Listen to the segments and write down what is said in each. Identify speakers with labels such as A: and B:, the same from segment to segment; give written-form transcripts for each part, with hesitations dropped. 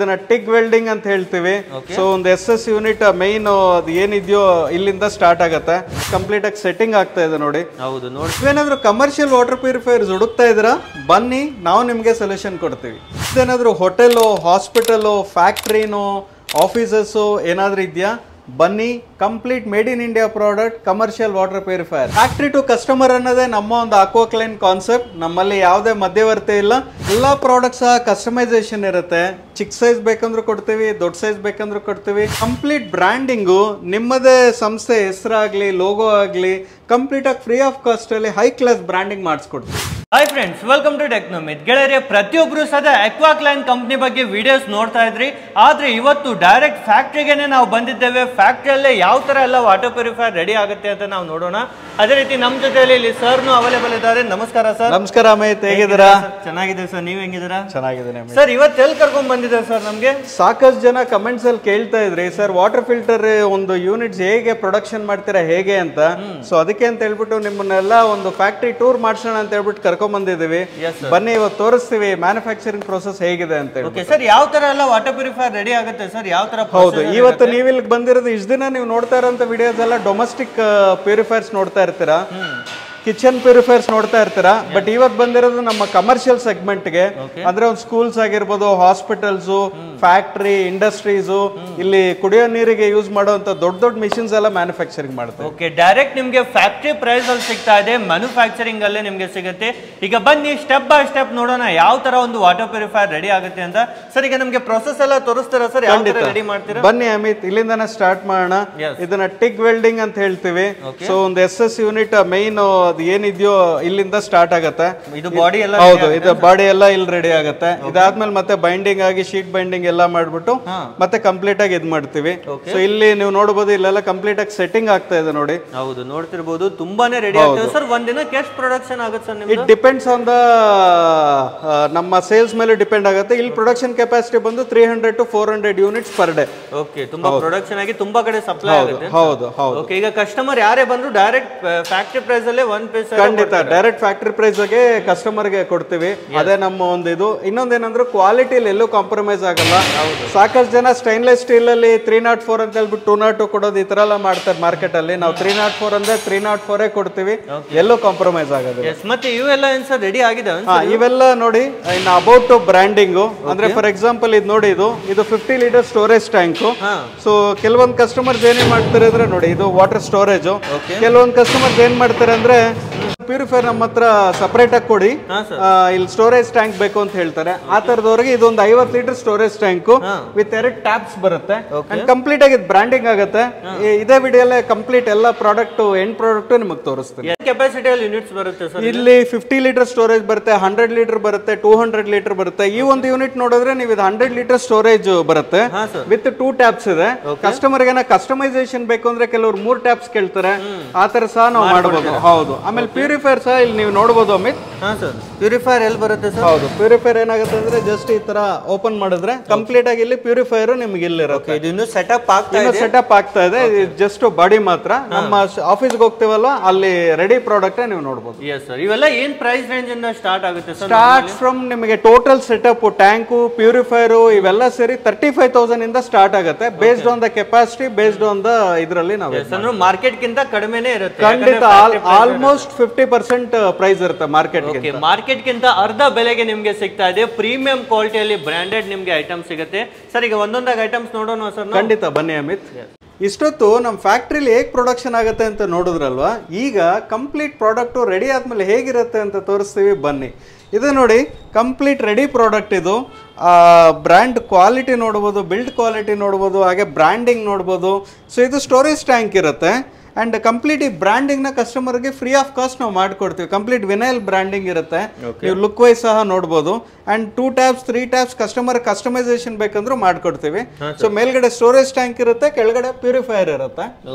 A: ಇದನ್ನ ಟಿಗ್ ವೆಲ್ಡಿಂಗ್ ಅಂತ ಹೇಳ್ತೀವಿ. ಸೊ ಒಂದು SS ಯೂನಿಟ್ ಮೈನ್ ಅದು ಏನಿದೆಯೋ ಇಲ್ಲಿಂದ ಸ್ಟಾರ್ಟ್ ಆಗುತ್ತೆ. ಕಂಪ್ಲೀಟ್ ಆಗಿ ಸೆಟ್ಟಿಂಗ್ ಆಗ್ತಾ ಇದೆ ನೋಡಿ.
B: ಹೌದು ನೋಡಿ.
A: ಏನಾದ್ರು ಕಮರ್ಷಿಯಲ್ ವಾಟರ್ ಪ್ಯೂರಿಫೈಯರ್ಸ್ ಹುಡುಕ್ತಾ ಇದ್ರ ಬನ್ನಿ, ನಾವು ನಿಮ್ಗೆ ಸೊಲ್ಯೂಷನ್ ಕೊಡ್ತೀವಿ. ಇದೇನಾದ್ರು ಹೋಟೆಲು, ಹಾಸ್ಪಿಟಲು, ಫ್ಯಾಕ್ಟ್ರಿನೋ, ಆಫೀಸಸ್ ಏನಾದ್ರೂ ಇದೆಯಾ ಬನ್ನಿ, complete made in India product commercial water purifier. Factory to customer ಅನ್ನೋದೇ ನಮ್ಮ ಒಂದು ಅಕ್ವಾಕ್ಲೈನ್ ಕಾನ್ಸೆಪ್ಟ್. ನಮ್ಮಲ್ಲಿ ಯಾವುದೇ ಮಧ್ಯವರ್ತಿ ಇಲ್ಲ. ಎಲ್ಲ ಪ್ರಾಡಕ್ಟ್ಸ್ ಕಸ್ಟಮೈಸೇಷನ್ ಇರುತ್ತೆ. ಚಿಕ್ಕ ಸೈಜ್ ಬೇಕಂದ್ರೂ ಕೊಡ್ತೀವಿ, ದೊಡ್ಡ ಸೈಜ್ ಬೇಕಂದ್ರೂ ಕೊಡ್ತೀವಿ. ಕಂಪ್ಲೀಟ್ ಬ್ರ್ಯಾಂಡಿಂಗು ನಿಮ್ಮದೇ ಸಂಸ್ಥೆ ಹೆಸರಾಗ್ಲಿ, ಲೋಗೋ ಆಗಲಿ ಕಂಪ್ಲೀಟ್ ಆಗಿ ಫ್ರೀ ಆಫ್ ಕಾಸ್ಟ್ ಅಲ್ಲಿ ಹೈ ಕ್ಲಾಸ್ ಬ್ರ್ಯಾಂಡಿಂಗ್ ಮಾಡಿಸ್ಕೊಡ್ತೀವಿ.
B: Hi friends, welcome to Technomith. ಗೆಳೆಯರೆ, ಪ್ರತಿಯೊಬ್ಬರು ಸದಾ ಅಕ್ವಾಕ್ಲೈನ್ ಕಂಪ್ನಿ ಬಗ್ಗೆ ವಿಡಿಯೋಸ್ ನೋಡ್ತಾ ಇದ್ರಿ. ಆದ್ರೆ ಇವತ್ತು ಡೈರೆಕ್ಟ್ ಫ್ಯಾಕ್ಟ್ರಿಗೆನೆ ನಾವು ಬಂದಿದ್ದೇವೆ. ಫ್ಯಾಕ್ಟ್ರಿಯಲ್ಲೇ ಯಾವ ತರ ಎಲ್ಲ ವಾಟರ್ ಪ್ಯೂರಿಫೈಯರ್ ರೆಡಿ ಆಗುತ್ತೆ ಅಂತ ನಾವು ನೋಡೋಣ. ಅದೇ ರೀತಿ ನಮ್ಮ ಜೊತೆಯಲ್ಲಿ ಇಲ್ಲಿ ಸರ್ನು ಅವೈಲೇಬಲ್ ಇದ್ದಾರೆ. ನಮಸ್ಕಾರ ಸರ್.
A: ನಮಸ್ಕಾರ ಅಮಿತ್, ಹೇಗಿದ್ದೀರಾ?
B: ಚೆನ್ನಾಗಿದೆ ಸರ್, ನೀವ್ ಹೆಂಗಿದ್ದೀರಾ?
A: ಚೆನ್ನಾಗಿದ್ದೀನಿ
B: ಸರ್. ಇವತ್ತು ಎಲ್ಲಿ ಕರ್ಕೊಂಡ್ ಬಂದಿದ್ದಾರೆ ಸರ್? ನಮ್ಗೆ
A: ಸಾಕಷ್ಟು ಜನ ಕಮೆಂಟ್ಸ್ ಅಲ್ಲಿ ಕೇಳ್ತಾ ಇದ್ರಿ, ಸರ್ ವಾಟರ್ ಫಿಲ್ಟರ್ ಒಂದು ಯೂನಿಟ್ಸ್ ಹೇಗೆ ಪ್ರೊಡಕ್ಷನ್ ಮಾಡ್ತೀರಾ ಹೇಗೆ ಅಂತ. ಸೊ ಅದಕ್ಕೆ ಅಂತ ಹೇಳ್ಬಿಟ್ಟು ನಿಮ್ಮನ್ನೆಲ್ಲ ಒಂದು ಫ್ಯಾಕ್ಟ್ರಿ ಟೂರ್ ಮಾಡ್ಸೋಣ ಅಂತ ಹೇಳ್ಬಿಟ್ಟು ಕರ್ಕೊಂಡ್ ಬಂದಿದ್ದೀವಿ. ಬನ್ನಿ, ಇವತ್ತು ತೋರಿಸ್ತೀವಿ ಮ್ಯಾನುಫ್ಯಾಕ್ಚರಿಂಗ್ ಪ್ರೋಸೆಸ್ ಹೇಗಿದೆ ಅಂತ ಹೇಳಿ.
B: ಸರ್, ಯಾವ ತರ ಎಲ್ಲ ವಾಟರ್ ಪ್ಯೂರಿಫೈಯರ್ ರೆಡಿ ಆಗುತ್ತೆ ಸರ್? ಯಾವ ತರ?
A: ಹೌದು, ಇವತ್ತು ನೀವು ಇಲ್ಲಿ ಬಂದಿರೋದು, ಇಷ್ಟು ದಿನ ನೀವು ನೋಡ್ತಾ ಇರೋಂಥ ವಿಡಿಯೋಸ್ ಎಲ್ಲ ಡೊಮೆಸ್ಟಿಕ್ ಪ್ಯೂರಿಫೈರ್ಸ್ ನೋಡ್ತಾ ಇರ್ತೀರಾ, ಕಿಚನ್ ಪ್ಯೂರಿಫೈರ್ಸ್ ನೋಡ್ತಾ ಇರ್ತೀರಾ. ಬಟ್ ಇವತ್ತು ಬಂದಿರೋದು ನಮ್ಮ ಕಮರ್ಷಿಯಲ್ ಸೆಗ್ಮೆಂಟ್ಗೆ. ಅಂದ್ರೆ ಒಂದು ಸ್ಕೂಲ್ಸ್ ಆಗಿರ್ಬೋದು, ಹಾಸ್ಪಿಟಲ್ಸ್, ಫ್ಯಾಕ್ಟ್ರಿ, ಇಂಡಸ್ಟ್ರೀಸ್, ಇಲ್ಲಿ ಕುಡಿಯೋ ನೀರಿಗೆ ಯೂಸ್ ಮಾಡುವಂತ ದೊಡ್ಡ ದೊಡ್ಡ ಮಿಷಿನ್ಸ್ ಎಲ್ಲ ಮ್ಯಾನುಫ್ಯಾಕ್ಚರಿಂಗ್ ಮಾಡ್ತಾರೆ.
B: ಓಕೆ, ಡೈರೆಕ್ಟ್ ನಿಮ್ಗೆ ಫ್ಯಾಕ್ಟ್ರಿ ಪ್ರೈಸ್ ಅಲ್ಲಿ ಸಿಗ್ತಾ ಇದೆ, ಮ್ಯಾನುಫ್ಯಾಕ್ಚರಿಂಗ್ ಅಲ್ಲೇ ನಿಮ್ಗೆ ಸಿಗುತ್ತೆ. ಈಗ ಬನ್ನಿ ಸ್ಟೆಪ್ ಬೈ ಸ್ಟೆಪ್ ನೋಡೋಣ ಯಾವ ತರ ಒಂದು ವಾಟರ್ ಪ್ಯೂರಿಫೈಯರ್ ರೆಡಿ ಆಗುತ್ತೆ ಅಂತ. ಸರ್, ಈಗ ನಮ್ಗೆ ಪ್ರೊಸೆಸ್ ಎಲ್ಲ ತೋರಿಸ್ತೀರಾ ಸರ್? ಯಾವ ತರ ರೆಡಿ ಮಾಡ್ತೀರಾ?
A: ಬನ್ನಿ ಅಮಿತ್, ಇಲ್ಲಿಂದಾನೆ ಸ್ಟಾರ್ಟ್ ಮಾಡೋಣ. ಇದನ್ನ ಟಿಗ್ ವೆಲ್ಡಿಂಗ್ ಅಂತ ಹೇಳ್ತೀವಿ. ಸೊ ಒಂದು SS ಯೂನಿಟ್ ಮೈನ್ ಏನಿದೆಯೋ ಇಲ್ಲಿಂದ ಸ್ಟಾರ್ಟ್ ಆಗುತ್ತೆ.
B: ಇದು ಬಾಡಿ ಎಲ್ಲ?
A: ಹೌದು, ಇದು ಬಾಡಿ ಎಲ್ಲ ಇಲ್ಲಿ ರೆಡಿ ಆಗುತ್ತೆ. ಇದಾದ್ಮೇಲೆ ಮತ್ತೆ ಬೈಂಡಿಂಗ್ ಆಗಿ ಶೀಟ್ ಬೈಂಡಿಂಗ್ ಎಲ್ಲ ಮಾಡ್ಬಿಟ್ಟು ಮತ್ತೆ ಕಂಪ್ಲೀಟ್ ಆಗಿ ಇದ್ ಮಾಡ್ತೀವಿ. ಸೊ ಇಲ್ಲಿ ನೀವು ನೋಡಬಹುದು, ಇಲ್ಲೆಲ್ಲ ಕಂಪ್ಲೀಟ್ ಆಗಿ ಸೆಟ್ಟಿಂಗ್ ಆಗ್ತಾ ಇದೆ ನೋಡಿ.
B: ಹೌದು, ನೋಡ್ತಿರ್ಬೋದು, ತುಂಬಾನೇ ರೆಡಿ ಆಗ್ತದೆ ಸರ್. ಒಂದ್ ದಿನಕ್ಕೆ ಎಷ್ಟು ಪ್ರೊಡಕ್ಷನ್ ಆಗುತ್ತೆ sir?
A: It depends on the ನಮ್ಮ ಸೇಲ್ಸ್ ಮೇಲೆ ಡಿಪೆಂಡ್ ಆಗುತ್ತೆ. ಇಲ್ಲಿ ಪ್ರೊಡಕ್ಷನ್ ಕೆಪಾಸಿಟಿ ಬಂದು 300 to 400 units per day.
B: Okay, ತುಂಬಾ ಪ್ರೊಡಕ್ಷನ್ ಆಗಿ ತುಂಬಾ ಕಡೆ ಸಪ್ಲೈ ಆಗುತ್ತೆ.
A: ಹೌದು ಹೌದು.
B: ಓಕೆ, ಈಗ ಕಸ್ಟಮರ್ ಯಾರೇ ಬಂದ್ರು ಡೈರೆಕ್ಟ್ ಫ್ಯಾಕ್ಟ್ರಿ ಪ್ರೈಸ್ ಅಲ್ಲೇ ಒನ್ ಪೀಸ್
A: ಖಂಡಿತ ಡೈರೆಕ್ಟ್ ಫ್ಯಾಕ್ಟ್ರಿ ಪ್ರೈಸ್ ಗೆ ಕಸ್ಟಮರ್ ಗೆ ಕೊಡ್ತೀವಿ. ಅದೇ ನಮ್ಮ ಒಂದು ಇದು. ಇನ್ನೊಂದೇನಂದ್ರೆ ಕ್ವಾಲಿಟಿಲಿ ಎಲ್ಲೂ ಕಾಂಪ್ರಮೈಸ್ ಆಗಲ್ಲ. ಸಾಕಷ್ಟು ಜನ ಸ್ಟೈನ್ಲೆಸ್ ಸ್ಟೀಲ್ ಅಲ್ಲಿ 304 ಅಂತ ಹೇಳ್ಬಿಟ್ಟು 202 ಕೊಡೋದು, ಈ ತರ ಎಲ್ಲ ಮಾಡ್ತಾರೆ ಮಾರ್ಕೆಟ್ ಅಲ್ಲಿ. ನಾವು 304 ಅಂದ್ರೆ 304 ಕೊಡ್ತೀವಿ, ಎಲ್ಲೂ ಕಾಂಪ್ರಮೈಸ್ ಆಗೋದು.
B: ಮತ್ತೆ ಇವೆಲ್ಲ ಏನ್ ಸರ್ ರೆಡಿ ಆಗಿದೆ?
A: ಇವೆಲ್ಲ ನೋಡಿ, ಇನ್ ಅಬೌಟ್ ಬ್ರ್ಯಾಂಡಿಂಗ್ ಅಂದ್ರೆ ಫಾರ್ ಎಕ್ಸಾಂಪಲ್ ಇದು ನೋಡಿ, ಇದು 50 ಲೀಟರ್ ಸ್ಟೋರೇಜ್ ಟ್ಯಾಂಕ್. ಸೊ ಕೆಲವೊಂದು ಕಸ್ಟಮರ್ಸ್ ಏನೇ ಮಾಡ್ತಾರೆ ಅಂದ್ರೆ ನೋಡಿ, ಇದು ವಾಟರ್ ಸ್ಟೋರೇಜ್. ಕೆಲವೊಂದು ಕಸ್ಟಮರ್ಸ್ ಏನ್ ಮಾಡ್ತಾರೆ ಅಂದ್ರೆ ಪ್ಯೂರಿಫೈರ್ ನಮ್ಮ ಹತ್ರ ಸಪರೇಟ್ ಆಗಿ ಕೊಡಿ, ಇಲ್ಲಿ ಸ್ಟೋರೇಜ್ ಟ್ಯಾಂಕ್ ಬೇಕು ಅಂತ ಹೇಳ್ತಾರೆ. ಆ ತರದವರೆಗೆ ಇದೊಂದು 50 litre storage tank with 2 taps ಬರುತ್ತೆ. ಕಂಪ್ಲೀಟ್ ಆಗಿ ಬ್ರ್ಯಾಂಡಿಂಗ್ ಆಗುತ್ತೆ. ಇದೇ ವಿಡಿಯೋಲ್ಲೇ ಕಂಪ್ಲೀಟ್ ಎಲ್ಲ ಪ್ರಾಡಕ್ಟ್ ಎಂಡ್ ಪ್ರಾಡಕ್ಟ್ ನಿಮಗೆ ತೋರಿಸ್ತೀನಿ.
B: ಕೆಪಾಸಿಟಿ ಯೂನಿಟ್ಸ್ ಬರುತ್ತೆ ಸರ್?
A: ಇಲ್ಲಿ 50 ಲೀಟರ್ ಸ್ಟೋರೇಜ್ ಬರುತ್ತೆ, 100 ಲೀಟರ್ ಬರುತ್ತೆ, 200 ಲೀಟರ್ ಬರುತ್ತೆ. ಈ ಒಂದು ಯೂನಿಟ್ ನೋಡಿದ್ರೆ ನೀವು ಇದು 100 ಲೀಟರ್ ಸ್ಟೋರೇಜ್ ಬರುತ್ತೆ ವಿತ್ 2 ಟ್ಯಾಪ್ಸ್ ಇದೆ. ಕಸ್ಟಮರ್ ಗೆ ಕಸ್ಟಮೈಸೇಷನ್ ಬೇಕು ಅಂದ್ರೆ ಕೆಲವರು 3 ಟ್ಯಾಪ್ಸ್ ಕೇಳ್ತಾರೆ, ಆ ತರ ಸಹ ನಾವು ಮಾಡಬಹುದು. ಹೌದು. ಆಮೇಲೆ ಪ್ಯೂರಿಫೈರ್ ಸಹ ಇಲ್ಲಿ ನೀವು ನೋಡಬಹುದು ಅಮಿತ್.
B: ಪ್ಯೂರಿಫೈರ್ ಎಲ್ಲಿ ಬರುತ್ತೆ ಸರ್?
A: ಹೌದು, ಪ್ಯೂರಿಫೈರ್ ಏನಾಗುತ್ತೆ ಅಂದ್ರೆ ಜಸ್ಟ್ ಈ ತರ ಓಪನ್ ಮಾಡಿದ್ರೆ ಕಂಪ್ಲೀಟ್ ಆಗಿ ಇಲ್ಲಿ ಪ್ಯೂರಿಫೈರ್ ನಿಮ್ಗೆ ಇಲ್ಲಿ ಇರುತ್ತೆ.
B: ಇದು ಸೆಟಪ್
A: ಆಗ್ತಾ ಇದೆ. ಜಸ್ಟ್ ಬಾಡಿ ಮಾತ್ರ. ನಮ್ಮ ಆಫೀಸ್ಗೆ ಹೋಗ್ತೀವಲ್ಲ, ಅಲ್ಲಿ ರೆಡಿ ಪ್ರಾಡಕ್ಟ್ ನೀವು ನೋಡಬಹುದು.
B: ಇವೆಲ್ಲ ಏನ್ ಪ್ರೈಸ್ ರೇಂಜ್ ಇಂದ ಸ್ಟಾರ್ಟ್ ಆಗುತ್ತೆ ಸರ್?
A: ಸ್ಟಾರ್ಟ್ ಫ್ರಮ್ ನಿಮಗೆ ಟೋಟಲ್ ಸೆಟಪ್, ಟ್ಯಾಂಕು, ಪ್ಯೂರಿಫೈರ್ ಇವೆಲ್ಲ ಸೇರಿ 35,000 ಇಂದ ಸ್ಟಾರ್ಟ್ ಆಗುತ್ತೆ. Based on the capacity, based on the ಇದರಲ್ಲಿ ನಾವು
B: ಮಾರ್ಕೆಟ್ ಗಿಂತ ಕಡಿಮೆನೇ ಇರುತ್ತೆ.
A: ಖಂಡಿತ ಆಲ್ಮೋಸ್ಟ್ 50% ಪ್ರೈಸ್ ಇರುತ್ತೆ ಮಾರ್ಕೆಟ್.
B: ಮಾರ್ಕೆಟ್ ಗಿಂತ ಅರ್ಧ ಬೆಲೆಗೆ ನಿಮ್ಗೆ ಸಿಗ್ತಾ ಇದೆ. ಪ್ರೀಮಿಯಂ ಕ್ವಾಲಿಟಿಯಲ್ಲಿ ಬ್ರಾಂಡೆಡ್ ನಿಮ್ಗೆ ಐಟಮ್ ಸಿಗುತ್ತೆ ಸರ್. ಈಗ ಒಂದೊಂದಾಗಿ ಐಟಮ್ಸ್ ನೋಡೋಣ ಸರ್?
A: ಖಂಡಿತ ಬನ್ನಿ ಅಮಿತ್. ಇಷ್ಟೊತ್ತು ನಮ್ಮ ಫ್ಯಾಕ್ಟ್ರಿಲಿ ಹೇಗೆ ಪ್ರೊಡಕ್ಷನ್ ಆಗುತ್ತೆ ಅಂತ ನೋಡಿದ್ರಲ್ವಾ, ಈಗ ಕಂಪ್ಲೀಟ್ ಪ್ರಾಡಕ್ಟು ರೆಡಿ ಆದ್ಮೇಲೆ ಹೇಗಿರುತ್ತೆ ಅಂತ ತೋರಿಸ್ತೀವಿ ಬನ್ನಿ. ಇದು ನೋಡಿ, ಕಂಪ್ಲೀಟ್ ರೆಡಿ ಪ್ರಾಡಕ್ಟ್. ಇದು ಬ್ರ್ಯಾಂಡ್ ಕ್ವಾಲಿಟಿ ನೋಡ್ಬೋದು, ಬಿಲ್ಡ್ ಕ್ವಾಲಿಟಿ ನೋಡ್ಬೋದು, ಹಾಗೆ ಬ್ರ್ಯಾಂಡಿಂಗ್ ನೋಡ್ಬೋದು. ಸೊ ಇದು ಸ್ಟೋರೇಜ್ ಟ್ಯಾಂಕ್ ಇರುತ್ತೆ. ಅಂಡ್ ಕಂಪ್ಲೀಟ್ ಈ ಬ್ರ್ಯಾಂಡಿಂಗ್ ನ ಕಸ್ಟಮರ್ಗೆ ಫ್ರೀ ಆಫ್ ಕಾಸ್ಟ್ ನಾವು ಮಾಡ್ಕೊಡ್ತೀವಿ. ಕಂಪ್ಲೀಟ್ ವಿನೈಲ್ ಬ್ರ್ಯಾಂಡಿಂಗ್ ಇರುತ್ತೆ. ನೀವು ಲುಕ್ ವೈಸ್ ಸಹ ನೋಡಬಹುದು. And 2 tabs 3 tabs customer customization ಬೇಕಂದ್ರೂ ಮಾಡ್ಕೊಡ್ತೀವಿ. ಸೊ ಮೇಲ್ಗಡೆ ಸ್ಟೋರೇಜ್ ಟ್ಯಾಂಕ್ ಇರುತ್ತೆ, ಕೆಳಗಡೆ ಪ್ಯೂರಿಫೈಯರ್ ಇರುತ್ತೆ.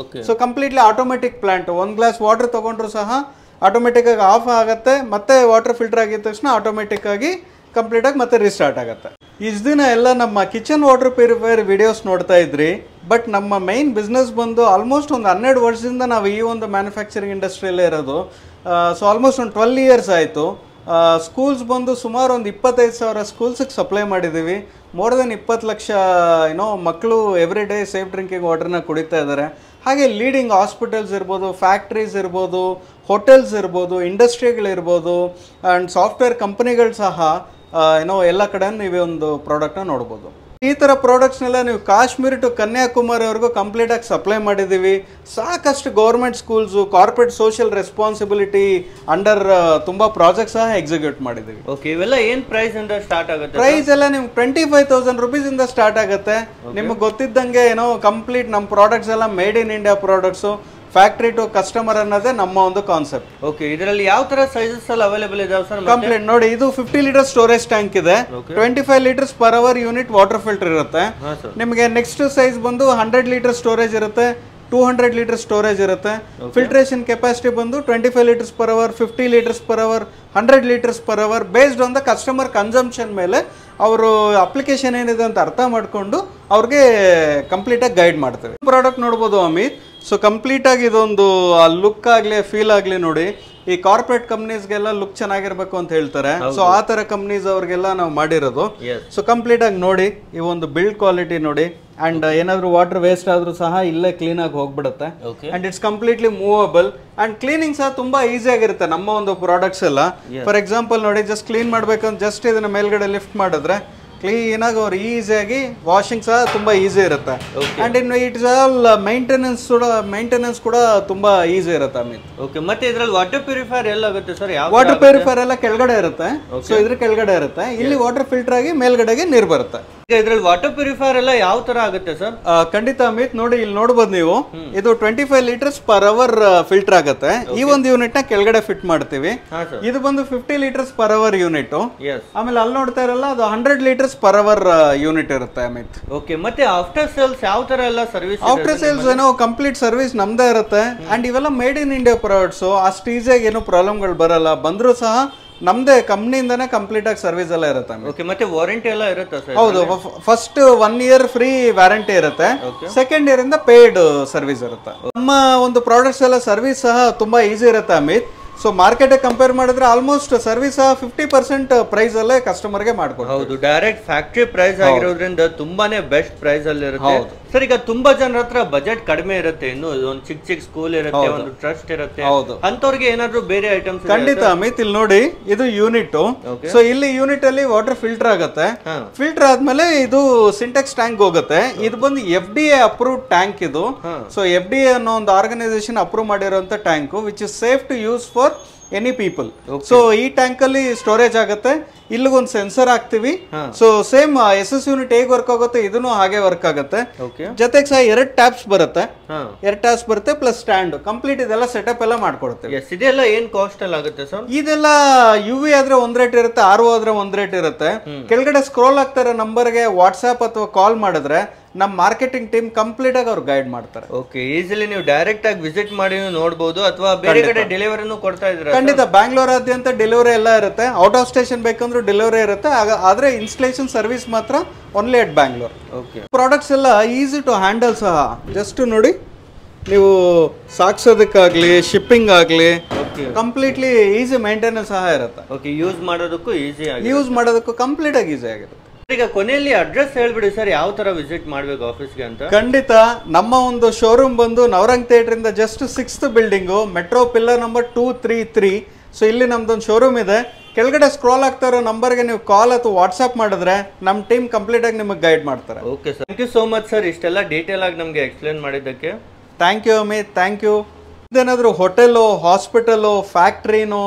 A: So completely automatic plant. 1 glass water ತಗೊಂಡ್ರು ಸಹ ಆಟೋಮೆಟಿಕ್ ಆಗಿ ಆಫ್ ಆಗುತ್ತೆ. ಮತ್ತೆ ವಾಟರ್ ಫಿಲ್ಟರ್ ಆಗಿದ ತಕ್ಷಣ ಆಟೋಮೆಟಿಕ್ ಆಗಿ ಕಂಪ್ಲೀಟ್ ಆಗಿ ಮತ್ತೆ ರೀಸ್ಟಾರ್ಟ್ ಆಗುತ್ತೆ. ಇಷ್ಟು ದಿನ ಎಲ್ಲ ನಮ್ಮ ಕಿಚನ್ ವಾಟರ್ ಪ್ಯೂರಿಫೈಯರ್ ವಿಡಿಯೋಸ್ ನೋಡ್ತಾ ಇದ್ರಿ. ಬಟ್ ನಮ್ಮ ಮೈನ್ ಬಿಸ್ನೆಸ್ ಬಂದು ಆಲ್ಮೋಸ್ಟ್ ಒಂದು 12 ವರ್ಷದಿಂದ ನಾವು ಈ ಒಂದು ಮ್ಯಾನುಫ್ಯಾಕ್ಚರಿಂಗ್ ಇಂಡಸ್ಟ್ರಿಯಲ್ಲೇ ಇರೋದು. ಸೊ ಆಲ್ಮೋಸ್ಟ್ ಒಂದು 12 ಇಯರ್ಸ್ ಆಯಿತು. ಸ್ಕೂಲ್ಸ್ ಬಂದು ಸುಮಾರು ಒಂದು 25,000 ಸ್ಕೂಲ್ಸಿಗೆ ಸಪ್ಲೈ ಮಾಡಿದ್ದೀವಿ. ಮೋರ್ ದೆನ್ 20 ಲಕ್ಷ ಮಕ್ಕಳು ಎವ್ರಿ ಡೇ ಸೇಫ್ ಡ್ರಿಂಕಿಂಗ್ ವಾಟರ್ನ ಕುಡಿತಾ ಇದ್ದಾರೆ. ಹಾಗೆ ಲೀಡಿಂಗ್ ಹಾಸ್ಪಿಟಲ್ಸ್ ಇರ್ಬೋದು, ಫ್ಯಾಕ್ಟ್ರೀಸ್ ಇರ್ಬೋದು, ಹೋಟೆಲ್ಸ್ ಇರ್ಬೋದು, ಇಂಡಸ್ಟ್ರಿಗಳಿರ್ಬೋದು ಆ್ಯಂಡ್ ಸಾಫ್ಟ್ವೇರ್ ಕಂಪನಿಗಳು ಸಹ ಎಲ್ಲ ಕಡೆ ನೀವೇ ಒಂದು ಪ್ರಾಡಕ್ಟ್ನ ನೋಡ್ಬೋದು. ಈ ಥರ ಪ್ರಾಡಕ್ಟ್ಸ್ನೆಲ್ಲ ನೀವು ಕಾಶ್ಮೀರ್ ಟು ಕನ್ಯಾಕುಮಾರಿವರೆಗೂ ಕಂಪ್ಲೀಟಾಗಿ ಸಪ್ಲೈ ಮಾಡಿದ್ದೀವಿ. ಸಾಕಷ್ಟು government schools, corporate social responsibility under ತುಂಬ ಪ್ರಾಜೆಕ್ಟ್ ಸಹ ಎಕ್ಸಿಕ್ಯೂಟ್ ಮಾಡಿದ್ದೀವಿ.
B: ಓಕೆ, ಇವೆಲ್ಲ ಏನು ಪ್ರೈಸ್ ಇಂದ ಸ್ಟಾರ್ಟ್ ಆಗುತ್ತೆ?
A: ಪ್ರೈಸ್ ಎಲ್ಲ ನಿಮ್ಗೆ 25,000 rupees ಸ್ಟಾರ್ಟ್ ಆಗುತ್ತೆ. ನಿಮ್ಗೆ ಗೊತ್ತಿದ್ದಂಗೆ ಕಂಪ್ಲೀಟ್ ನಮ್ಮ ಪ್ರಾಡಕ್ಟ್ಸ್ ಎಲ್ಲ made in India products, factory to customer ಅನ್ನೋದೇ ನಮ್ಮ ಒಂದು ಕಾನ್ಸೆಪ್ಟ್.
B: ಓಕೆ, ಇದರಲ್ಲಿ ಯಾವ ತರ ಸೈಜಸ್ ಎಲ್ಲ ಅವೈಲೇಬಲ್ ಇದಾವೆ ಸರ್?
A: ಕಂಪ್ಲೀಟ್ ನೋಡಿ, ಇದು 50 ಲೀಟರ್ ಸ್ಟೋರೇಜ್ ಟ್ಯಾಂಕ್ ಇದೆ. 25 litres per hour unit water filter ಇರುತ್ತೆ. ನಿಮಗೆ ನೆಕ್ಸ್ಟ್ ಸೈಜ್ ಬಂದು 100 ಲೀಟರ್ ಸ್ಟೋರೇಜ್ ಇರುತ್ತೆ, 200 ಲೀಟರ್ ಸ್ಟೋರೇಜ್ ಇರುತ್ತೆ. ಫಿಲ್ಟ್ರೇಷನ್ ಕೆಪಾಸಿಟಿ ಬಂದು 25 litres per hour, 50 litres per hour, 100 litres per hour. Based on the customer consumption ಮೇಲೆ ಅವರು application ಏನಿದೆ ಅಂತ ಅರ್ಥ ಮಾಡಿಕೊಂಡು ಅವ್ರಿಗೆ ಕಂಪ್ಲೀಟಾಗಿ ಗೈಡ್ ಮಾಡ್ತೇವೆ. ಪ್ರಾಡಕ್ಟ್ ನೋಡ್ಬೋದು ಅಮಿತ್. ಸೊ ಕಂಪ್ಲೀಟಾಗಿ ಇದೊಂದು ಲುಕ್ ಆಗಲಿ ಫೀಲ್ ಆಗಲಿ ನೋಡಿ, ಈ ಕಾರ್ಪೊರೇಟ್ ಕಂಪ್ನೀಸ್ಗೆಲ್ಲ ಲುಕ್ ಚೆನ್ನಾಗಿರ್ಬೇಕು ಅಂತ ಹೇಳ್ತಾರೆ. ಸೊ ಆ ಥರ ಕಂಪ್ನೀಸ್ ಅವ್ರಿಗೆಲ್ಲ ನಾವು ಮಾಡಿರೋದು. ಸೊ ಕಂಪ್ಲೀಟಾಗಿ ನೋಡಿ, ಈ ಒಂದು ಬಿಲ್ಡ್ ಕ್ವಾಲಿಟಿ ನೋಡಿ. ಅಂಡ್ ಏನಾದ್ರು ವಾಟರ್ ವೇಸ್ಟ್ ಆದ್ರೂ ಸಹ ಇಲ್ಲೇ ಕ್ಲೀನ್ ಆಗಿ ಹೋಗ್ಬಿಡುತ್ತೆ. And it's completely movable and cleaning ಸಹ ತುಂಬಾ ಈಸಿ ಆಗಿರುತ್ತೆ ನಮ್ಮ ಒಂದು ಪ್ರಾಡಕ್ಟ್ಸ್ ಎಲ್ಲ. ಫಾರ್ ಎಕ್ಸಾಂಪಲ್ ನೋಡಿ, ಜಸ್ಟ್ ಕ್ಲೀನ್ ಮಾಡ್ಬೇಕಂತ ಜಸ್ಟ್ ಇದನ್ನ ಮೇಲ್ಗಡೆ ಲಿಫ್ಟ್ ಮಾಡಿದ್ರೆ ಕ್ಲೀನ್ ಆಗಿ ಅವ್ರು ಈಸಿಯಾಗಿ ವಾಷಿಂಗ್ ಸಹ ತುಂಬಾ ಈಸಿ ಇರುತ್ತೆ. And in its all maintenance ಕೂಡ ತುಂಬಾ ಈಸಿ ಇರುತ್ತೆ. ಅಮೀನ್,
B: ಓಕೆ. ಮತ್ತೆ ಇದ್ರಲ್ಲಿ ವಾಟರ್ ಪ್ಯೂರಿಫೈರ್ ಎಲ್ಲ ಆಗುತ್ತೆ ಸರ್?
A: ವಾಟರ್ ಪ್ಯೂರಿಫೈರ್ ಎಲ್ಲ ಕೆಳಗಡೆ ಇರುತ್ತೆ. ಸೊ ಇದ್ರ ಕೆಳಗಡೆ ಇರುತ್ತೆ, ಇಲ್ಲಿ ವಾಟರ್ ಫಿಲ್ಟರ್ ಆಗಿ ಮೇಲ್ಗಡೆಗೆ ನೀರು ಬರುತ್ತೆ.
B: ಇದ್ರಲ್ಲಿ ವಾಟರ್ ಪ್ಯೂರಿಫೈರ್ ಎಲ್ಲ ಯಾವ ತರ ಆಗುತ್ತೆ ಸರ್?
A: ಖಂಡಿತ ಅಮಿತ್, ನೋಡಿ ಇಲ್ಲಿ ನೋಡ್ಬೋದು ನೀವು, ಇದು 25 ಲೀಟರ್ಸ್ ಪರ್ ಅವರ್ ಫಿಲ್ಟರ್ ಆಗುತ್ತೆ. ಈ ಒಂದು ಯೂನಿಟ್ ನ ಕೆಳಗಡೆ ಫಿಟ್ ಮಾಡ್ತೀವಿ. ಇದು ಬಂದು 50 ಲೀಟರ್ಸ್ ಪರ್ ಅವರ್ ಯೂನಿಟ್. ಆಮೇಲೆ ಅಲ್ಲಿ ನೋಡ್ತಾ ಇರಲ್ಲ, ಅದು 100 ಲೀಟರ್ಸ್ ಪರ್ ಅವರ್ ಯೂನಿಟ್ ಇರುತ್ತೆ ಅಮಿತ್.
B: ಓಕೆ, ಮತ್ತೆ ಆಫ್ಟರ್ ಸೇಲ್ಸ್ ಯಾವ ತರ ಎಲ್ಲ service?
A: After sales complete service ನಮ್ದೇ ಇರುತ್ತೆ. ಅಂಡ್ ಇವೆಲ್ಲ ಮೇಡ್ ಇನ್ ಇಂಡಿಯಾ ಪ್ರಾಡಕ್ಟ್ಸ್. ಅಷ್ಟು ಈಸಿಯಾಗಿ ಏನು ಪ್ರಾಬ್ಲಮ್ಗಳು ಬರಲ್ಲ. ಬಂದ್ರು ಸಹ ನಮ್ದೇ ಕಂಪ್ನಿಯಿಂದಾನೇ ಕಂಪ್ಲೀಟ್ ಆಗಿ ಸರ್ವಿಸ್ ಎಲ್ಲ ಇರುತ್ತೆ.
B: ಓಕೆ, ಮತ್ತೆ ವಾರಂಟಿ ಎಲ್ಲ ಇರುತ್ತೆ ಸರ್?
A: ಹೌದು, ಫಸ್ಟ್ 1 year ಫ್ರೀ ವ್ಯಾರಂಟಿ ಇರುತ್ತೆ. ಸೆಕೆಂಡ್ ಇಯರ್ ಇಂದ ಪೇಯ್ಡ್ ಸರ್ವಿಸ್ ಇರುತ್ತೆ. ನಮ್ಮ ಒಂದು ಪ್ರಾಡಕ್ಟ್ಸ್ ಎಲ್ಲ ಸರ್ವಿಸ್ ಸಹ ತುಂಬಾ ಈಸಿ ಇರುತ್ತೆ ಅಮಿತ್. ಸೊ ಮಾರ್ಕೆಟ್ ಕಂಪೇರ್ ಮಾಡಿದ್ರೆ ಆಲ್ಮೋಸ್ಟ್ ಸರ್ವಿಸ್ 50% ಪ್ರೈಸ್ ಅಲ್ಲೇ ಕಸ್ಟಮರ್ ಗೆ ಮಾಡ್ಕೊಡ್ತೀವಿ.
B: ಹೌದು, ಡೈರೆಕ್ಟ್ ಫ್ಯಾಕ್ಟರಿ ಪ್ರೈಸ್ ಆಗಿರೋದ್ರಿಂದ ತುಂಬಾನೇ ಬೆಸ್ಟ್ ಪ್ರೈಸ್ ಅಲ್ಲಿ ಇರುತ್ತೆ. ಸರ್, ಈಗ ತುಂಬಾ ಜನರ ಹತ್ರ ಬಜೆಟ್ ಕಡಿಮೆ ಇರುತ್ತೆ, ಇನ್ನು ಒಂದು ಚಿಕ್ಕ ಸ್ಕೂಲ್ ಇರುತ್ತೆ, ಒಂದು ಟ್ರಸ್ಟ್ ಇರುತ್ತೆ, ಅಂತವ್ರಿಗೆ ಏನಾದ್ರು ಬೇರೆ ಐಟಮ್ಸ್?
A: ಖಂಡಿತ ಅಮಿತ್, ಇಲ್ಲಿ ನೋಡಿ, ಇದು ಯೂನಿಟ್. ಸೊ ಇಲ್ಲಿ ಯೂನಿಟ್ ಅಲ್ಲಿ ವಾಟರ್ ಫಿಲ್ಟರ್ ಆಗುತ್ತೆ. ಫಿಲ್ಟರ್ ಆದ್ಮೇಲೆ ಇದು ಸಿಂಟೆಕ್ಸ್ ಟ್ಯಾಂಕ್ ಹೋಗುತ್ತೆ. ಇದು ಬಂದು FDA ಅಪ್ರೂವ್ ಟ್ಯಾಂಕ್. ಇದು ಸೊ FDA ಅನ್ನೋ ಒಂದು ಆರ್ಗನೈಸೇಷನ್ ಅಪ್ರೂವ್ ಮಾಡಿರುವಂತ tank, which is safe to use for any people. So ಈ ಟ್ಯಾಂಕ್ ಅಲ್ಲಿ ಸ್ಟೋರೇಜ್ ಆಗುತ್ತೆ. ಇಲ್ಲಿಗೊಂದು ಸೆನ್ಸರ್ ಹಾಕ್ತಿವಿ. ಸೊ ಸೇಮ್ SS ಯೂನಿಟ್ ಹೇಗೆ ವರ್ಕ್ ಆಗುತ್ತೆ ಇದನ್ನು ಹಾಗೆ ವರ್ಕ್ ಆಗುತ್ತೆ. ಜೊತೆಗೆ ಸಹ 2 ಟ್ಯಾಪ್ಸ್ ಬರುತ್ತೆ. 2 ಟ್ಯಾಪ್ಸ್ ಬರುತ್ತೆ ಪ್ಲಸ್ ಸ್ಟ್ಯಾಂಡ್. ಕಂಪ್ಲೀಟ್ ಇದೆಲ್ಲ ಸೆಟಪ್ ಎಲ್ಲ ಮಾಡ್ಕೊಡ್ತೇವೆ.
B: ಇದೆಲ್ಲ ಏನ್ ಕಾಸ್ಟ್ ಅಲ್ಲಿ ಆಗುತ್ತೆ ಸರ್?
A: ಇದೆಲ್ಲ UV ಆದ್ರೆ ಒಂದ್ ರೇಟ್ ಇರುತ್ತೆ, RO ಆದ್ರೆ ಒಂದ್ ರೇಟ್ ಇರುತ್ತೆ. ಕೆಳಗಡೆ ಸ್ಕ್ರೋಲ್ ಆಗ್ತಾರೆ ನಂಬರ್ಗೆ ವಾಟ್ಸ್ಆಪ್ ಅಥವಾ ಕಾಲ್ ಮಾಡಿದ್ರೆ ನಮ್ಮ ಮಾರ್ಕೆಟಿಂಗ್ ಟೀಮ್ ಕಂಪ್ಲೀಟ್ ಆಗಿ ಅವ್ರು ಗೈಡ್ ಮಾಡ್ತಾರೆ.
B: ಓಕೆ, ಈಸಿಲಿ ನೀವು ಡೈರೆಕ್ಟ್ ಆಗಿ ವಿಸಿಟ್ ಮಾಡಿ ನೋಡಬಹುದು, ಅಥವಾ ಬೇರೆ ಕಡೆ ಡೆಲಿವರಿನೂ ಕೊಡ್ತಾ ಇದ್ದೀರಾ?
A: ಖಂಡಿತ, ಬ್ಯಾಂಗ್ಳೂರಾದ್ಯಂತ ಡೆಲಿವರಿ ಎಲ್ಲ ಇರುತ್ತೆ. ಔಟ್ ಆಫ್ ಸ್ಟೇಷನ್ ಬೇಕಂದ್ರೂ ಡೆಲಿವರಿ ಇರುತ್ತೆ. ಆದ್ರೆ ಇನ್ಸ್ಟಾಲೇಷನ್ ಸರ್ವಿಸ್ ಮಾತ್ರ only at Bangalore.
B: Okay,
A: products ಎಲ್ಲ ಈಸಿ ಟು ಹ್ಯಾಂಡಲ್ ಸಹ. ಜಸ್ಟ್ ನೋಡಿ, ನೀವು ಸಾಕ್ಸೋದಕ್ಕಾಗ್ಲಿ ಶಿಪ್ಪಿಂಗ್ ಆಗಲಿ ಕಂಪ್ಲೀಟ್ಲಿ ಈಸಿ ಮೇಂಟೆನೆನ್ಸ್ ಸಹ ಇರುತ್ತೆ.
B: ಓಕೆ, ಯೂಸ್
A: ಮಾಡೋದಕ್ಕೂ ಕಂಪ್ಲೀಟ್ ಆಗಿ ಈಸಿ ಆಗಿರುತ್ತೆ.
B: ಈಗ ಕೊನೆಯಲ್ಲಿ ಅಡ್ರೆಸ್ ಹೇಳ್ಬಿಡಿ ಸರ್, ಯಾವ ತರ ವಿಸಿಟ್ ಮಾಡ್ಬೇಕು ಆಫೀಸ್ಗೆ ಅಂತ?
A: ಖಂಡಿತ, ನಮ್ಮ ಒಂದು ಶೋರೂಮ್ ಬಂದು ನವರಂಗ್ ಥಿಯೇಟರ್ ಇಂದ just 6th building, metro pillar number 233. So ಇಲ್ಲಿ ನಮ್ದೊಂದು ಶೋರೂಮ್ ಇದೆ. ಕೆಳಗಡೆ ಸ್ಕ್ರಾಲ್ ಆಗ್ತಾ ಇರೋ ನಂಬರ್ಗೆ ನೀವು ಕಾಲ್ ಅಥವಾ ವಾಟ್ಸ್ಆಪ್ ಮಾಡಿದ್ರೆ ನಮ್ಮ ಟೀಮ್ ಕಂಪ್ಲೀಟ್ ಆಗಿ ನಿಮಗೆ ಗೈಡ್ ಮಾಡ್ತಾರೆ.
B: Okay sir, thank you so much sir, ಇಷ್ಟೆಲ್ಲ ಡೀಟೇಲ್ ಆಗಿ ನಮಗೆ ಎಕ್ಸ್ಪ್ಲೇನ್ ಮಾಡಿದ್ದಕ್ಕೆ.
A: Thank you Amit, thank you. ಇದೇನಾದರೂ ಹೋಟೆಲು, ಹಾಸ್ಪಿಟಲು, ಫ್ಯಾಕ್ಟ್ರಿನೋ,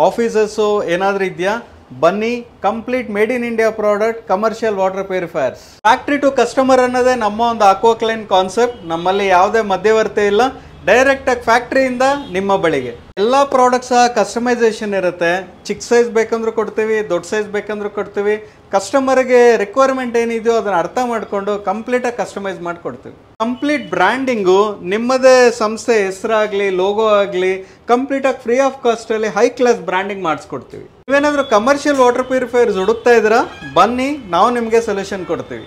A: ಆಫೀಸಸ್ಸು ಏನಾದರೂ ಇದೆಯಾ? ಬನ್ನಿ, complete made in India product, commercial water purifiers. Factory to customer ಅನ್ನೋದೇ ನಮ್ಮ ಒಂದು ಅಕ್ವಾಕ್ಲೈನ್ ಕಾನ್ಸೆಪ್ಟ್. ನಮ್ಮಲ್ಲಿ ಯಾವುದೇ ಮಧ್ಯವರ್ತಿ ಇಲ್ಲ, ಡೈರೆಕ್ಟ್ ಆಗಿ ಫ್ಯಾಕ್ಟ್ರಿಯಿಂದ ನಿಮ್ಮ ಬಳಿಗೆ. ಎಲ್ಲ ಪ್ರಾಡಕ್ಟ್ಸ್ ಕಸ್ಟಮೈಸೇಷನ್ ಇರುತ್ತೆ. ಚಿಕ್ಕ ಸೈಜ್ ಬೇಕಂದ್ರೂ ಕೊಡ್ತೀವಿ, ದೊಡ್ಡ ಸೈಜ್ ಬೇಕಂದ್ರೂ ಕೊಡ್ತೀವಿ. ಕಸ್ಟಮರ್ಗೆ ರಿಕ್ವೈರ್ಮೆಂಟ್ ಏನಿದೆಯೋ ಅದನ್ನ ಅರ್ಥ ಮಾಡಿಕೊಂಡು ಕಂಪ್ಲೀಟಾಗಿ ಕಸ್ಟಮೈಸ್ ಮಾಡಿಕೊಡ್ತೀವಿ. ಕಂಪ್ಲೀಟ್ ಬ್ರ್ಯಾಂಡಿಂಗು, ನಿಮ್ಮದೇ ಸಂಸ್ಥೆ ಹೆಸರಾಗಲಿ ಲೋಗೋ ಆಗಲಿ ಕಂಪ್ಲೀಟಾಗಿ ಫ್ರೀ ಆಫ್ ಕಾಸ್ಟಲ್ಲಿ ಹೈ ಕ್ಲಾಸ್ ಬ್ರ್ಯಾಂಡಿಂಗ್ ಮಾಡಿಸ್ಕೊಡ್ತೀವಿ. ನೀವೇನಾದರೂ ಕಮರ್ಷಿಯಲ್ ವಾಟರ್ ಪ್ಯೂರಿಫೈಯರ್ಸ್ ಹುಡುಕ್ತಾ ಇದ್ದೀರಾ? ಬನ್ನಿ, ನಾವು ನಿಮಗೆ ಸೊಲ್ಯೂಷನ್ ಕೊಡ್ತೀವಿ.